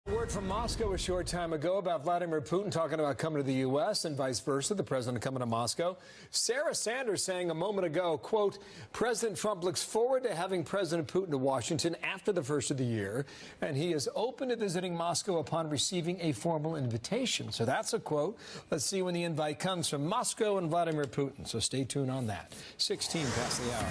Word from Moscow a short time ago about Vladimir Putin talking about coming to the U.S. and vice versa, the president coming to Moscow. Sarah Sanders saying a moment ago, quote, President Trump looks forward to having President Putin to Washington after the first of the year, and he is open to visiting Moscow upon receiving a formal invitation. So that's a quote. Let's see when the invite comes from Moscow and Vladimir Putin. So stay tuned on that. 16 past the hour.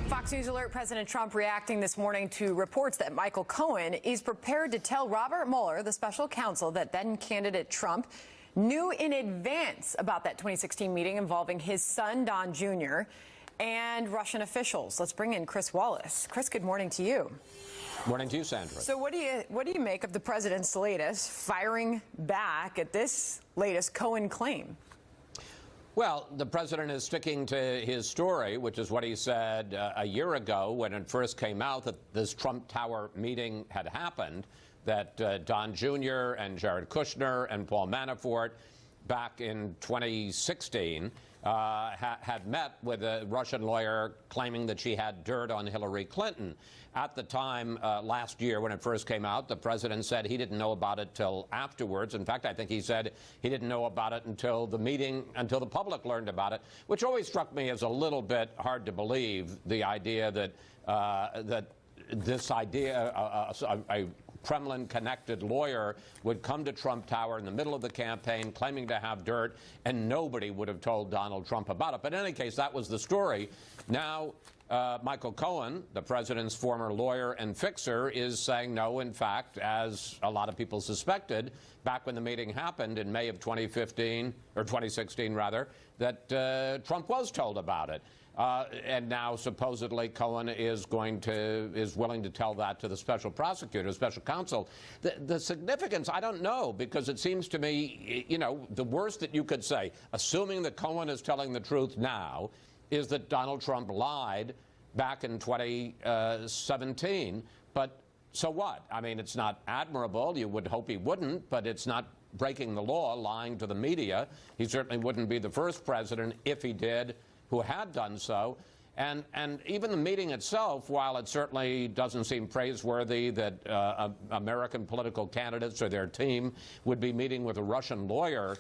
Fox News Alert, President Trump reacting this morning to reports that Michael Cohen is prepared to tell Robert Mueller, the special counsel, that then candidate Trump knew in advance about that 2016 meeting involving his son, Don Jr., and Russian officials. Let's bring in Chris Wallace. Chris, good morning to you. Morning to you, Sandra. So what do you make of the president's latest firing back at this latest Cohen claim? Well, the president is sticking to his story, which is what he said a year ago when it first came out that this Trump Tower meeting had happened, that Don Jr. and Jared Kushner and Paul Manafort back in 2016 had met with a Russian lawyer claiming that she had dirt on Hillary Clinton. At the time, last year, when it first came out, the president said he didn't know about it till afterwards. In fact, I think he said he didn't know about it until the meeting, until the public learned about it, which always struck me as a little bit hard to believe, the idea that this idea, a Kremlin-connected lawyer would come to Trump Tower in the middle of the campaign claiming to have dirt, and nobody would have told Donald Trump about it. But in any case, that was the story. Now, Michael Cohen, the president's former lawyer and fixer, is saying no, in fact, as a lot of people suspected back when the meeting happened in May of 2015, or 2016 rather, that Trump was told about it. And now supposedly Cohen is willing to tell that to the special prosecutor, special counsel. The significance, I don't know, because it seems to me, you know, the worst that you could say, assuming that Cohen is telling the truth now, is that Donald Trump lied back in 2017. But so what? I mean, it's not admirable. You would hope he wouldn't, but it's not breaking the law, lying to the media. He certainly wouldn't be the first president, if he did, who had done so. And even the meeting itself, while it certainly doesn't seem praiseworthy that American political candidates or their team would be meeting with a Russian lawyer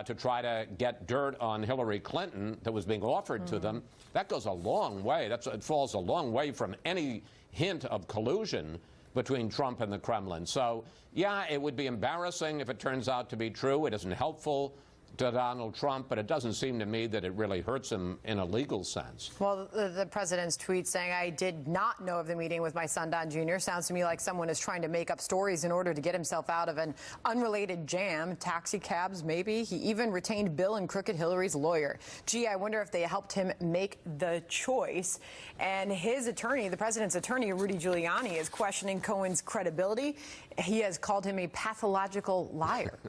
to try to get dirt on Hillary Clinton that was being offered to them, that goes a long way. It falls a long way from any hint of collusion between Trump and the Kremlin. So, yeah, it would be embarrassing if it turns out to be true. It isn't helpful to Donald Trump, but it doesn't seem to me that it really hurts him in a legal sense. Well, the president's tweet saying, I did not know of the meeting with my son, Don Jr., sounds to me like someone is trying to make up stories in order to get himself out of an unrelated jam. Taxi cabs, maybe. He even retained Bill and Crooked Hillary's lawyer. Gee, I wonder if they helped him make the choice. And his attorney, the president's attorney, Rudy Giuliani, is questioning Cohen's credibility. He has called him a pathological liar.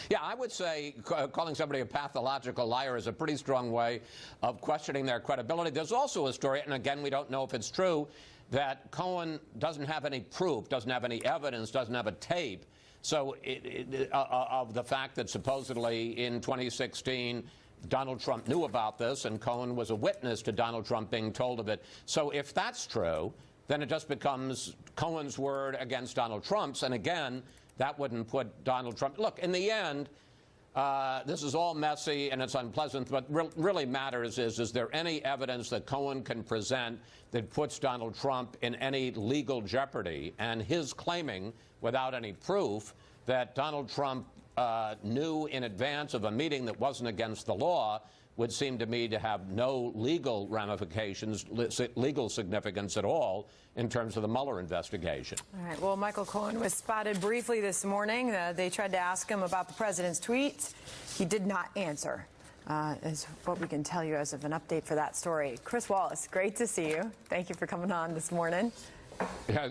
Yeah, I would say calling somebody a pathological liar is a pretty strong way of questioning their credibility. There's also a story, and again, we don't know if it's true, that Cohen doesn't have any proof, doesn't have any evidence, doesn't have a tape of the fact that supposedly in 2016 Donald Trump knew about this and Cohen was a witness to Donald Trump being told of it. So if that's true, then it just becomes Cohen's word against Donald Trump's, and again, that wouldn't put Donald Trump. Look, in the end, this is all messy and it's unpleasant, but really matters is there any evidence that Cohen can present that puts Donald Trump in any legal jeopardy? And his claiming, without any proof, that Donald Trump knew in advance of a meeting that wasn't against the law would seem to me to have no legal ramifications, legal significance at all in terms of the Mueller investigation. All right. Well, Michael Cohen was spotted briefly this morning. They tried to ask him about the president's tweets. He did not answer, is what we can tell you as of an update for that story. Chris Wallace, great to see you. Thank you for coming on this morning. Yeah,